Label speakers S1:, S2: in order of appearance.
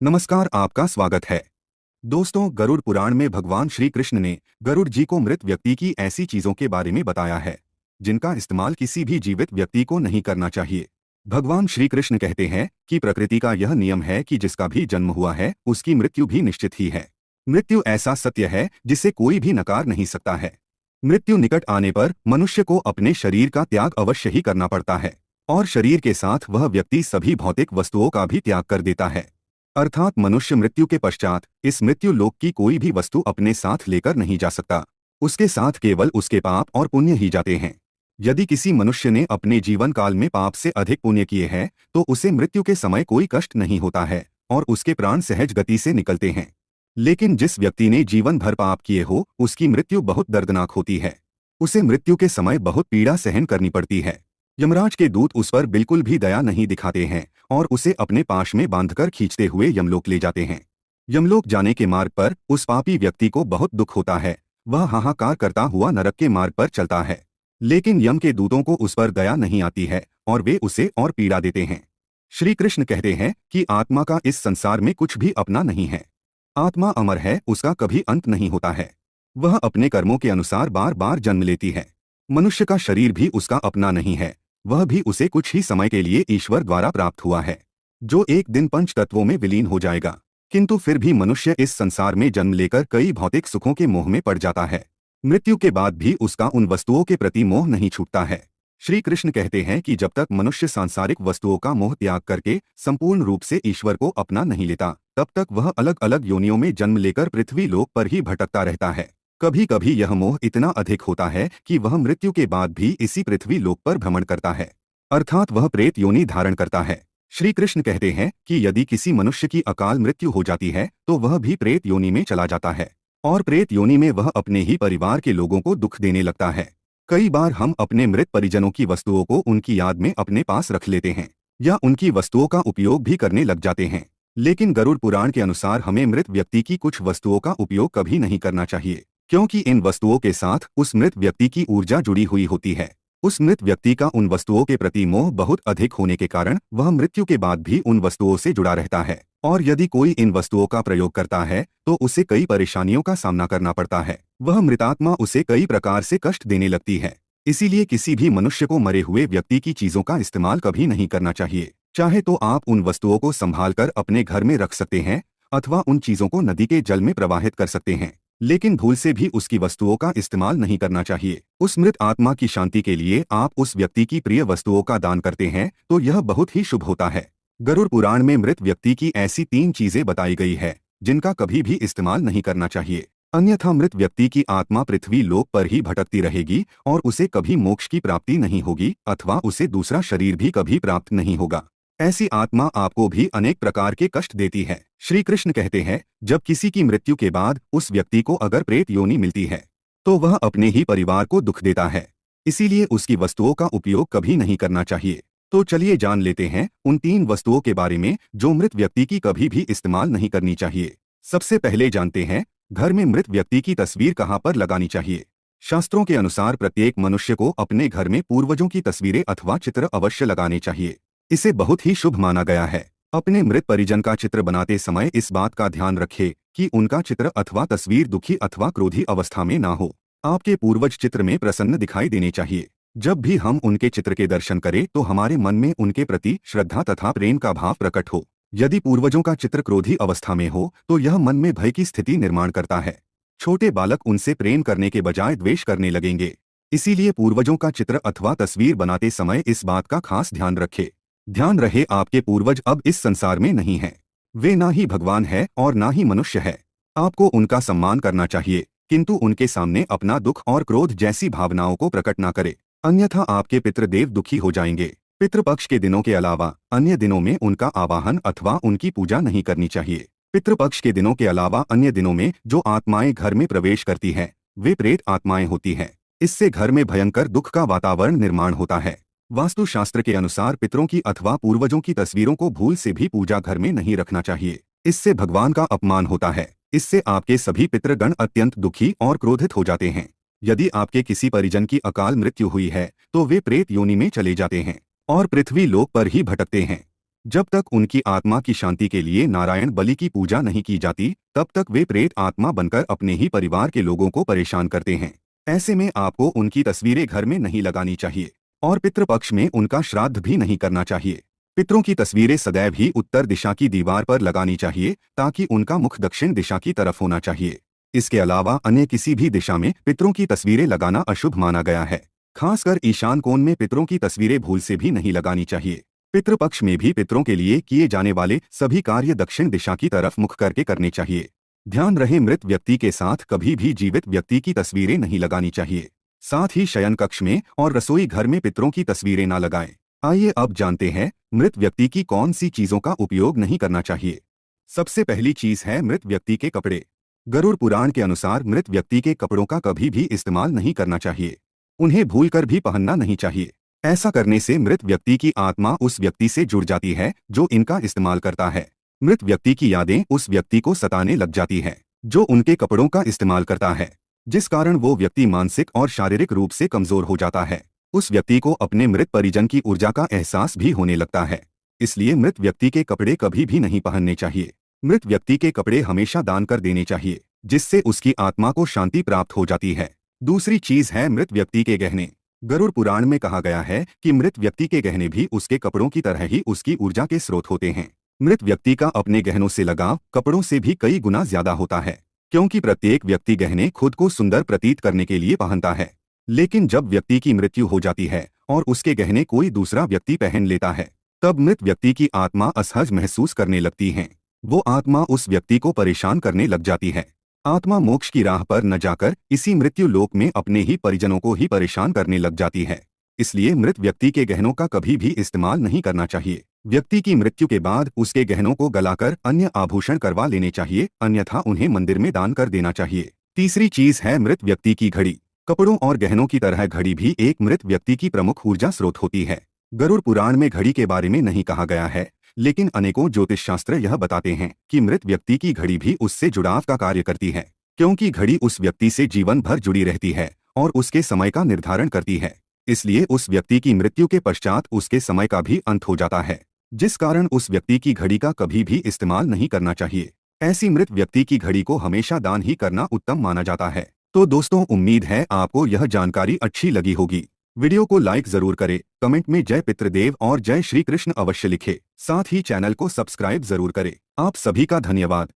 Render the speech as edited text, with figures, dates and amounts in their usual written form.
S1: नमस्कार, आपका स्वागत है। दोस्तों, गरुड़ पुराण में भगवान श्री कृष्ण ने गरुड़ जी को मृत व्यक्ति की ऐसी चीजों के बारे में बताया है जिनका इस्तेमाल किसी भी जीवित व्यक्ति को नहीं करना चाहिए। भगवान श्री कृष्ण कहते हैं कि प्रकृति का यह नियम है कि जिसका भी जन्म हुआ है उसकी मृत्यु भी निश्चित ही है। मृत्यु ऐसा सत्य है जिसे कोई भी नकार नहीं सकता है। मृत्यु निकट आने पर मनुष्य को अपने शरीर का त्याग अवश्य ही करना पड़ता है और शरीर के साथ वह व्यक्ति सभी भौतिक वस्तुओं का भी त्याग कर देता है। अर्थात मनुष्य मृत्यु के पश्चात इस मृत्यु लोक की कोई भी वस्तु अपने साथ लेकर नहीं जा सकता। उसके साथ केवल उसके पाप और पुण्य ही जाते हैं। यदि किसी मनुष्य ने अपने जीवन काल में पाप से अधिक पुण्य किए हैं तो उसे मृत्यु के समय कोई कष्ट नहीं होता है और उसके प्राण सहज गति से निकलते हैं। लेकिन जिस व्यक्ति ने जीवन भर पाप किए हो उसकी मृत्यु बहुत दर्दनाक होती है। उसे मृत्यु के समय बहुत पीड़ा सहन करनी पड़ती है। यमराज के दूत उस पर बिल्कुल भी दया नहीं दिखाते हैं और उसे अपने पाश में बांधकर खींचते हुए यमलोक ले जाते हैं। यमलोक जाने के मार्ग पर उस पापी व्यक्ति को बहुत दुख होता है। वह हाहाकार करता हुआ नरक के मार्ग पर चलता है, लेकिन यम के दूतों को उस पर दया नहीं आती है और वे उसे और पीड़ा देते हैं। श्री कृष्ण कहते हैं कि आत्मा का इस संसार में कुछ भी अपना नहीं है। आत्मा अमर है, उसका कभी अंत नहीं होता है। वह अपने कर्मों के अनुसार बार बार जन्म लेती है। मनुष्य का शरीर भी उसका अपना नहीं है, वह भी उसे कुछ ही समय के लिए ईश्वर द्वारा प्राप्त हुआ है, जो एक दिन पंच तत्वों में विलीन हो जाएगा। किंतु फिर भी मनुष्य इस संसार में जन्म लेकर कई भौतिक सुखों के मोह में पड़ जाता है। मृत्यु के बाद भी उसका उन वस्तुओं के प्रति मोह नहीं छूटता है। श्री कृष्ण कहते हैं कि जब तक मनुष्य सांसारिक वस्तुओं का मोह त्याग करके संपूर्ण रूप से ईश्वर को अपना नहीं लेता, तब तक वह अलग अलग योनियों में जन्म लेकर पृथ्वी लोक पर ही भटकता रहता है। कभी कभी यह मोह इतना अधिक होता है कि वह मृत्यु के बाद भी इसी पृथ्वी लोक पर भ्रमण करता है, अर्थात वह प्रेत योनि धारण करता है। श्री कृष्ण कहते हैं कि यदि किसी मनुष्य की अकाल मृत्यु हो जाती है तो वह भी प्रेत योनि में चला जाता है और प्रेत योनि में वह अपने ही परिवार के लोगों को दुख देने लगता है। कई बार हम अपने मृत परिजनों की वस्तुओं को उनकी याद में अपने पास रख लेते हैं या उनकी वस्तुओं का उपयोग भी करने लग जाते हैं। लेकिन गरुड़ पुराण के अनुसार हमें मृत व्यक्ति की कुछ वस्तुओं का उपयोग कभी नहीं करना चाहिए, क्योंकि इन वस्तुओं के साथ उस मृत व्यक्ति की ऊर्जा जुड़ी हुई होती है। उस मृत व्यक्ति का उन वस्तुओं के प्रति मोह बहुत अधिक होने के कारण वह मृत्यु के बाद भी उन वस्तुओं से जुड़ा रहता है और यदि कोई इन वस्तुओं का प्रयोग करता है तो उसे कई परेशानियों का सामना करना पड़ता है। वह मृतात्मा उसे कई प्रकार से कष्ट देने लगती है। इसीलिए किसी भी मनुष्य को मरे हुए व्यक्ति की चीजों का इस्तेमाल कभी नहीं करना चाहिए। चाहे तो आप उन वस्तुओं को संभाल कर अपने घर में रख सकते हैं अथवा उन चीजों को नदी के जल में प्रवाहित कर सकते हैं, लेकिन भूल से भी उसकी वस्तुओं का इस्तेमाल नहीं करना चाहिए। उस मृत आत्मा की शांति के लिए आप उस व्यक्ति की प्रिय वस्तुओं का दान करते हैं तो यह बहुत ही शुभ होता है। गरुड़ पुराण में मृत व्यक्ति की ऐसी 3 चीजें बताई गई है जिनका कभी भी इस्तेमाल नहीं करना चाहिए, अन्यथा मृत व्यक्ति की आत्मा पृथ्वी लोक पर ही भटकती रहेगी और उसे कभी मोक्ष की प्राप्ति नहीं होगी अथवा उसे दूसरा शरीर भी कभी प्राप्त नहीं होगा। ऐसी आत्मा आपको भी अनेक प्रकार के कष्ट देती है। श्री कृष्ण कहते हैं, जब किसी की मृत्यु के बाद उस व्यक्ति को अगर प्रेत योनि मिलती है तो वह अपने ही परिवार को दुख देता है। इसीलिए उसकी वस्तुओं का उपयोग कभी नहीं करना चाहिए। तो चलिए जान लेते हैं उन 3 वस्तुओं के बारे में जो मृत व्यक्ति की कभी भी इस्तेमाल नहीं करनी चाहिए। सबसे पहले जानते हैं, घर में मृत व्यक्ति की तस्वीर कहाँ पर लगानी चाहिए। शास्त्रों के अनुसार प्रत्येक मनुष्य को अपने घर में पूर्वजों की तस्वीरें अथवा चित्र अवश्य लगाने चाहिए। इसे बहुत ही शुभ माना गया है। अपने मृत परिजन का चित्र बनाते समय इस बात का ध्यान रखें कि उनका चित्र अथवा तस्वीर दुखी अथवा क्रोधी अवस्था में ना हो। आपके पूर्वज चित्र में प्रसन्न दिखाई देने चाहिए। जब भी हम उनके चित्र के दर्शन करें तो हमारे मन में उनके प्रति श्रद्धा तथा प्रेम का भाव प्रकट हो। यदि पूर्वजों का चित्र क्रोधी अवस्था में हो तो यह मन में भय की स्थिति निर्माण करता है। छोटे बालक उनसे प्रेम करने के बजाय द्वेष करने लगेंगे। इसीलिए पूर्वजों का चित्र अथवा तस्वीर बनाते समय इस बात का खास ध्यान रखें। ध्यान रहे, आपके पूर्वज अब इस संसार में नहीं हैं। वे ना ही भगवान है और ना ही मनुष्य है। आपको उनका सम्मान करना चाहिए, किंतु उनके सामने अपना दुख और क्रोध जैसी भावनाओं को प्रकट ना करें, अन्यथा आपके पितृदेव दुखी हो जाएंगे। पितृपक्ष के दिनों के अलावा अन्य दिनों में उनका आवाहन अथवा उनकी पूजा नहीं करनी चाहिए। पितृपक्ष के दिनों के अलावा अन्य दिनों में जो आत्माएं घर में प्रवेश करती हैं वे प्रेत आत्माएं होती हैं। इससे घर में भयंकर दुख का वातावरण निर्माण होता है। वास्तुशास्त्र के अनुसार पितरों की अथवा पूर्वजों की तस्वीरों को भूल से भी पूजा घर में नहीं रखना चाहिए। इससे भगवान का अपमान होता है। इससे आपके सभी पितृगण अत्यंत दुखी और क्रोधित हो जाते हैं। यदि आपके किसी परिजन की अकाल मृत्यु हुई है तो वे प्रेत योनि में चले जाते हैं और पृथ्वी लोक पर ही भटकते हैं। जब तक उनकी आत्मा की शांति के लिए नारायण बलि की पूजा नहीं की जाती, तब तक वे प्रेत आत्मा बनकर अपने ही परिवार के लोगों को परेशान करते हैं। ऐसे में आपको उनकी तस्वीरें घर में नहीं लगानी चाहिए और पितृपक्ष में उनका श्राद्ध भी नहीं करना चाहिए। पितरों की तस्वीरें सदैव ही उत्तर दिशा की दीवार पर लगानी चाहिए, ताकि उनका मुख दक्षिण दिशा की तरफ होना चाहिए। इसके अलावा अन्य किसी भी दिशा में पितरों की तस्वीरें लगाना अशुभ माना गया है। खासकर ईशान कोण में पितरों की तस्वीरें भूल से भी नहीं लगानी चाहिए। पितृपक्ष में भी पितरों के लिए किए जाने वाले सभी कार्य दक्षिण दिशा की तरफ मुख करके करने चाहिए। ध्यान रहे, मृत व्यक्ति के साथ कभी भी जीवित व्यक्ति की तस्वीरें नहीं लगानी चाहिए। साथ ही शयन कक्ष में और रसोई घर में पितरों की तस्वीरें न लगाएं। आइए अब जानते हैं मृत व्यक्ति की कौन सी चीजों का उपयोग नहीं करना चाहिए। सबसे पहली चीज है मृत व्यक्ति के कपड़े। गरुड़ पुराण के अनुसार मृत व्यक्ति के कपड़ों का कभी भी इस्तेमाल नहीं करना चाहिए। उन्हें भूलकर भी पहनना नहीं चाहिए। ऐसा करने से मृत व्यक्ति की आत्मा उस व्यक्ति से जुड़ जाती है जो इनका इस्तेमाल करता है। मृत व्यक्ति की यादें उस व्यक्ति को सताने लग जाती है जो उनके कपड़ों का इस्तेमाल करता है, जिस कारण वो व्यक्ति मानसिक और शारीरिक रूप से कमजोर हो जाता है। उस व्यक्ति को अपने मृत परिजन की ऊर्जा का एहसास भी होने लगता है। इसलिए मृत व्यक्ति के कपड़े कभी भी नहीं पहनने चाहिए। मृत व्यक्ति के कपड़े हमेशा दान कर देने चाहिए, जिससे उसकी आत्मा को शांति प्राप्त हो जाती है। दूसरी चीज है मृत व्यक्ति के गहने। गरुड़ पुराण में कहा गया है कि मृत व्यक्ति के गहने भी उसके कपड़ों की तरह ही उसकी ऊर्जा के स्रोत होते हैं। मृत व्यक्ति का अपने गहनों से लगाव कपड़ों से भी कई गुना ज्यादा होता है, क्योंकि प्रत्येक व्यक्ति गहने खुद को सुंदर प्रतीत करने के लिए पहनता है। लेकिन जब व्यक्ति की मृत्यु हो जाती है और उसके गहने कोई दूसरा व्यक्ति पहन लेता है, तब मृत व्यक्ति की आत्मा असहज महसूस करने लगती है। वो आत्मा उस व्यक्ति को परेशान करने लग जाती है। आत्मा मोक्ष की राह पर न जाकर इसी मृत्यु लोक में अपने ही परिजनों को ही परेशान करने लग जाती है। इसलिए मृत व्यक्ति के गहनों का कभी भी इस्तेमाल नहीं करना चाहिए। व्यक्ति की मृत्यु के बाद उसके गहनों को गलाकर अन्य आभूषण करवा लेने चाहिए, अन्यथा उन्हें मंदिर में दान कर देना चाहिए। तीसरी चीज है मृत व्यक्ति की घड़ी। कपड़ों और गहनों की तरह घड़ी भी एक मृत व्यक्ति की प्रमुख ऊर्जा स्रोत होती है। गरुड़ पुराण में घड़ी के बारे में नहीं कहा गया है, लेकिन अनेकों ज्योतिष शास्त्र यह बताते हैं कि मृत व्यक्ति की घड़ी भी उससे जुड़ाव का कार्य करती है, क्योंकि घड़ी उस व्यक्ति से जीवन भर जुड़ी रहती है और उसके समय का निर्धारण करती है। इसलिए उस व्यक्ति की मृत्यु के पश्चात उसके समय का भी अंत हो जाता है, जिस कारण उस व्यक्ति की घड़ी का कभी भी इस्तेमाल नहीं करना चाहिए। ऐसी मृत व्यक्ति की घड़ी को हमेशा दान ही करना उत्तम माना जाता है। तो दोस्तों, उम्मीद है आपको यह जानकारी अच्छी लगी होगी। वीडियो को लाइक जरूर करें, कमेंट में जय पितृदेव और जय श्री कृष्ण अवश्य लिखें। साथ ही चैनल को सब्सक्राइब जरूर करें। आप सभी का धन्यवाद।